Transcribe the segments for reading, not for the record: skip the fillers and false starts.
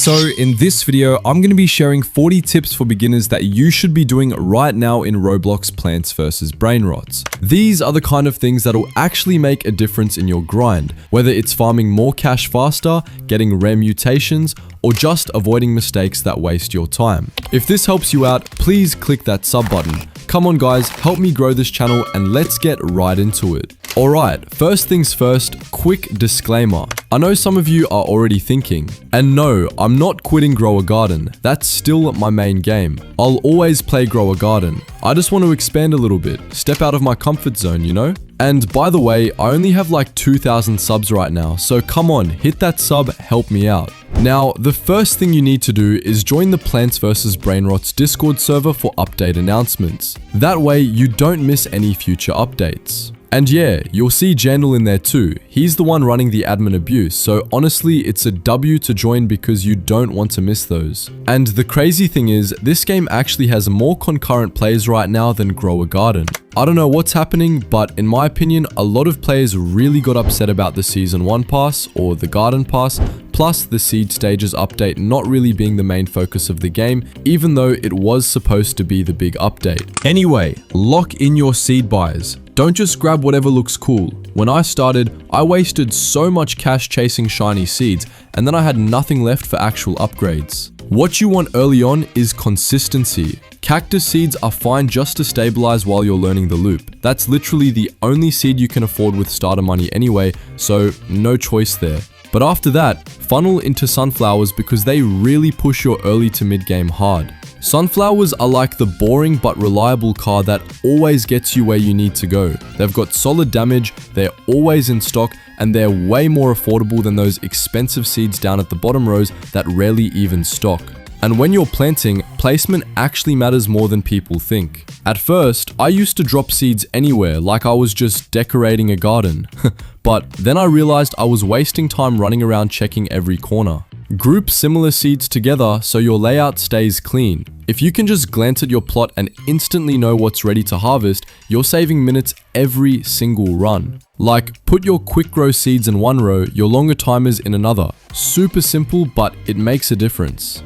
So in this video, I'm going to be sharing 40 tips for beginners that you should be doing right now in Roblox Plants vs Brainrots. These are the kind of things that will actually make a difference in your grind, whether it's farming more cash faster, getting rare mutations, or just avoiding mistakes that waste your time. If this helps you out, please click that sub button. Come on guys, help me grow this channel and let's get right into it. Alright, first things first, quick disclaimer. I know some of you are already thinking, and no, I'm not quitting Grow a Garden. That's still my main game. I'll always play Grow a Garden. I just want to expand a little bit, step out of my comfort zone, you know? And by the way, I only have like 2,000 subs right now, so come on, hit that sub, help me out. Now, the first thing you need to do is join the Plants vs Brainrots Discord server for update announcements. That way, you don't miss any future updates. And yeah, you'll see Jandal in there too. He's the one running the admin abuse, so honestly, it's a W to join because you don't want to miss those. And the crazy thing is, this game actually has more concurrent plays right now than Grow a Garden. I don't know what's happening, but in my opinion, a lot of players really got upset about the Season 1 pass, or the Garden pass, plus the Seed Stages update not really being the main focus of the game, even though it was supposed to be the big update. Anyway, lock in your seed buys. Don't just grab whatever looks cool. When I started, I wasted so much cash chasing shiny seeds, and then I had nothing left for actual upgrades. What you want early on is consistency. Cactus seeds are fine just to stabilize while you're learning the loop. That's literally the only seed you can afford with starter money anyway, so no choice there. But after that, funnel into sunflowers because they really push your early to mid game hard. Sunflowers are like the boring but reliable car that always gets you where you need to go. They've got solid damage, they're always in stock, and they're way more affordable than those expensive seeds down at the bottom rows that rarely even stock. And when you're planting, placement actually matters more than people think. At first, I used to drop seeds anywhere like I was just decorating a garden. But then I realized I was wasting time running around checking every corner. Group similar seeds together so your layout stays clean. If you can just glance at your plot and instantly know what's ready to harvest, you're saving minutes every single run. Like, put your quick grow seeds in one row, your longer timers in another. Super simple, but it makes a difference.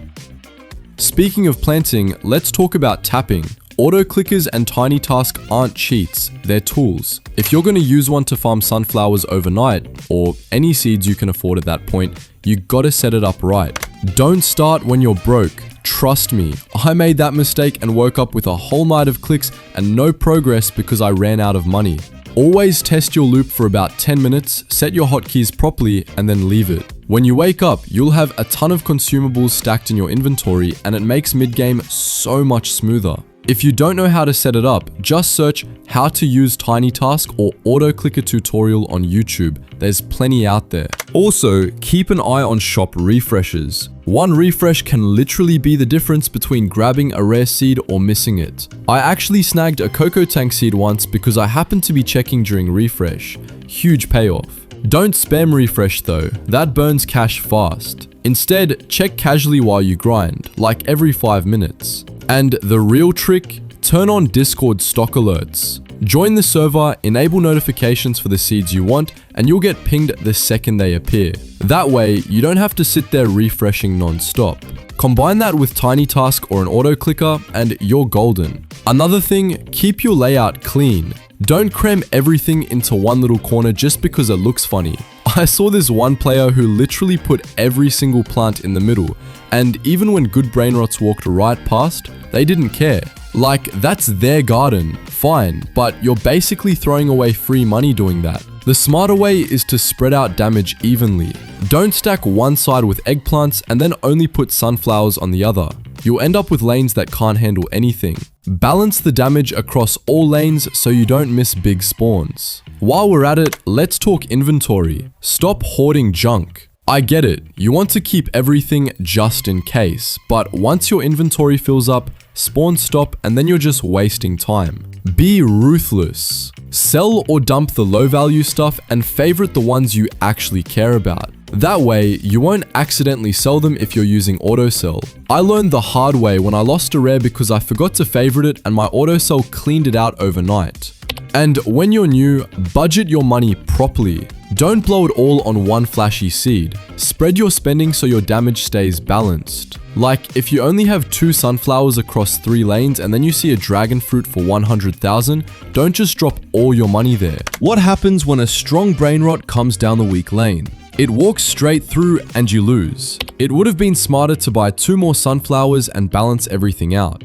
Speaking of planting, let's talk about tapping. Auto clickers and tiny task aren't cheats, they're tools. If you're going to use one to farm sunflowers overnight, or any seeds you can afford at that point, you gotta set it up right. Don't start when you're broke. Trust me, I made that mistake and woke up with a whole night of clicks and no progress because I ran out of money. Always test your loop for about 10 minutes, set your hotkeys properly, and then leave it. When you wake up, you'll have a ton of consumables stacked in your inventory and it makes mid-game so much smoother. If you don't know how to set it up, just search how to use Tiny Task or Auto Clicker tutorial on YouTube. There's plenty out there. Also, keep an eye on shop refreshes. One refresh can literally be the difference between grabbing a rare seed or missing it. I actually snagged a cocoa tank seed once because I happened to be checking during refresh. Huge payoff. Don't spam refresh though, that burns cash fast. Instead, check casually while you grind, like every 5 minutes. And the real trick, turn on Discord stock alerts. Join the server, enable notifications for the seeds you want, and you'll get pinged the second they appear. That way, you don't have to sit there refreshing non-stop. Combine that with Tiny Task or an auto clicker, and you're golden. Another thing, keep your layout clean. Don't cram everything into one little corner just because it looks funny. I saw this one player who literally put every single plant in the middle, and even when good Brainrots walked right past, they didn't care. Like, that's their garden, fine, but you're basically throwing away free money doing that. The smarter way is to spread out damage evenly. Don't stack one side with eggplants and then only put sunflowers on the other. You'll end up with lanes that can't handle anything. Balance the damage across all lanes so you don't miss big spawns. While we're at it, let's talk inventory. Stop hoarding junk. I get it, you want to keep everything just in case, but once your inventory fills up, spawn stop and then you're just wasting time. Be ruthless. Sell or dump the low value stuff and favorite the ones you actually care about. That way, you won't accidentally sell them if you're using auto sell. I learned the hard way when I lost a rare because I forgot to favorite it and my auto sell cleaned it out overnight. And when you're new, budget your money properly. Don't blow it all on one flashy seed. Spread your spending so your damage stays balanced. Like, if you only have 2 sunflowers across 3 lanes and then you see a dragon fruit for 100,000, don't just drop all your money there. What happens when a strong Brainrot comes down the weak lane? It walks straight through and you lose. It would have been smarter to buy 2 more sunflowers and balance everything out.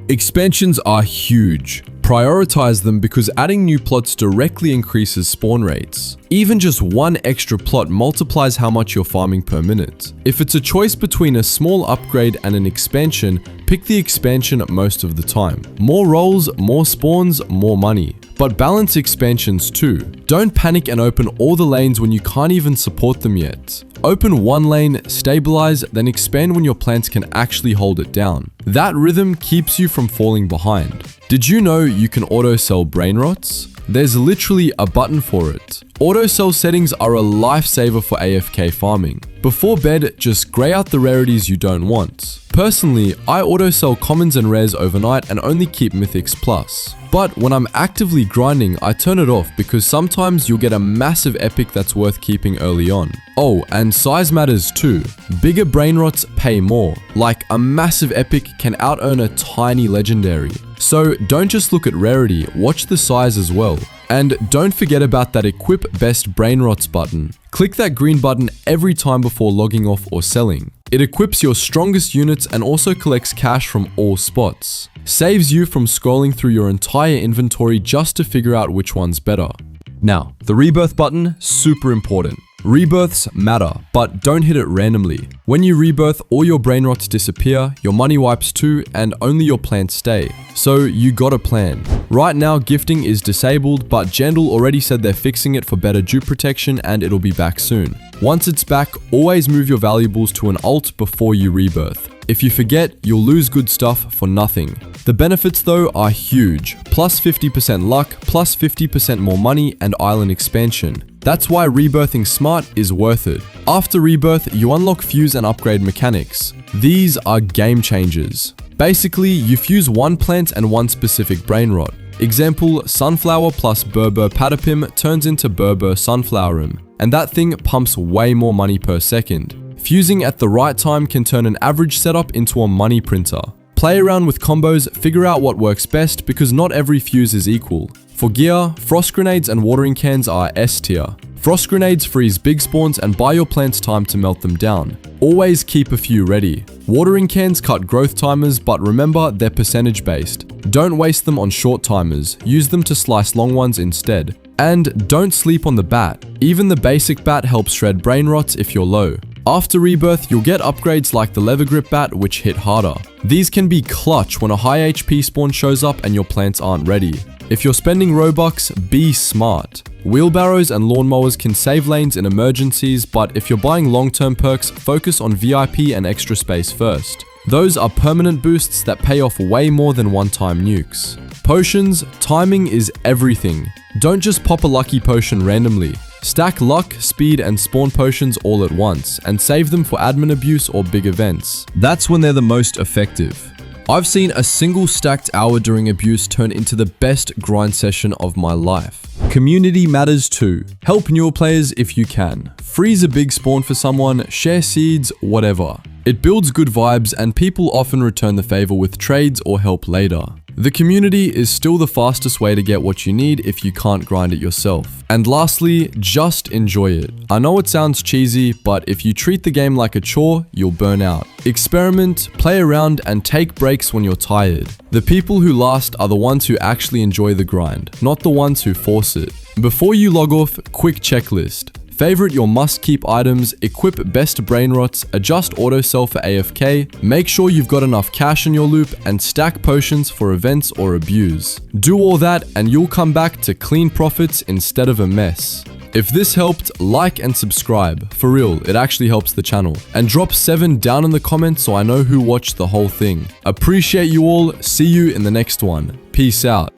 Expansions are huge. Prioritize them because adding new plots directly increases spawn rates. Even just 1 extra plot multiplies how much you're farming per minute. If it's a choice between a small upgrade and an expansion, pick the expansion most of the time. More rolls, more spawns, more money. But balance expansions too. Don't panic and open all the lanes when you can't even support them yet. Open 1 lane, stabilize, then expand when your plants can actually hold it down. That rhythm keeps you from falling behind. Did you know you can auto-sell Brainrots? There's literally a button for it. Auto-sell settings are a lifesaver for AFK farming. Before bed, just grey out the rarities you don't want. Personally, I auto-sell commons and rares overnight and only keep mythics plus. But when I'm actively grinding, I turn it off because sometimes you'll get a massive epic that's worth keeping early on. Oh, and size matters too. Bigger Brainrots pay more. Like, a massive epic can out-earn a tiny legendary. So don't just look at rarity, watch the size as well. And don't forget about that equip best Brainrots button. Click that green button every time before logging off or selling. It equips your strongest units and also collects cash from all spots. Saves you from scrolling through your entire inventory just to figure out which one's better. Now, the rebirth button, super important. Rebirths matter, but don't hit it randomly. When you rebirth, all your Brainrots disappear, your money wipes too, and only your plants stay. So you gotta plan. Right now, gifting is disabled, but Jandal already said they're fixing it for better dupe protection and it'll be back soon. Once it's back, always move your valuables to an alt before you rebirth. If you forget, you'll lose good stuff for nothing. The benefits though are huge. Plus 50% luck, plus 50% more money, and island expansion. That's why rebirthing smart is worth it. After rebirth, you unlock fuse and upgrade mechanics. These are game changers. Basically, you fuse 1 plant and 1 specific Brainrot. Example, sunflower plus Berber Patapim turns into Berber Sunflowerum, and that thing pumps way more money per second. Fusing at the right time can turn an average setup into a money printer. Play around with combos, figure out what works best because not every fuse is equal. For gear, frost grenades and watering cans are S tier. Frost grenades freeze big spawns and buy your plants time to melt them down. Always keep a few ready. Watering cans cut growth timers, but remember they're percentage based. Don't waste them on short timers, use them to slice long ones instead. And don't sleep on the bat. Even the basic bat helps shred Brainrots if you're low. After rebirth, you'll get upgrades like the leather grip bat which hit harder. These can be clutch when a high HP spawn shows up and your plants aren't ready. If you're spending Robux, be smart. Wheelbarrows and lawnmowers can save lanes in emergencies, but if you're buying long-term perks, focus on VIP and extra space first. Those are permanent boosts that pay off way more than one-time nukes. Potions, timing is everything. Don't just pop a lucky potion randomly. Stack luck, speed, and spawn potions all at once, and save them for admin abuse or big events. That's when they're the most effective. I've seen a single stacked hour during abuse turn into the best grind session of my life. Community matters too. Help newer players if you can. Freeze a big spawn for someone, share seeds, whatever. It builds good vibes and people often return the favor with trades or help later. The community is still the fastest way to get what you need if you can't grind it yourself. And lastly, just enjoy it. I know it sounds cheesy, but if you treat the game like a chore, you'll burn out. Experiment, play around, and take breaks when you're tired. The people who last are the ones who actually enjoy the grind, not the ones who force it. Before you log off, quick checklist. Favorite your must-keep items, equip best Brainrots, adjust auto-sell for AFK, make sure you've got enough cash in your loop, and stack potions for events or abuse. Do all that and you'll come back to clean profits instead of a mess. If this helped, like and subscribe. For real, it actually helps the channel. And drop 7 down in the comments so I know who watched the whole thing. Appreciate you all, see you in the next one. Peace out.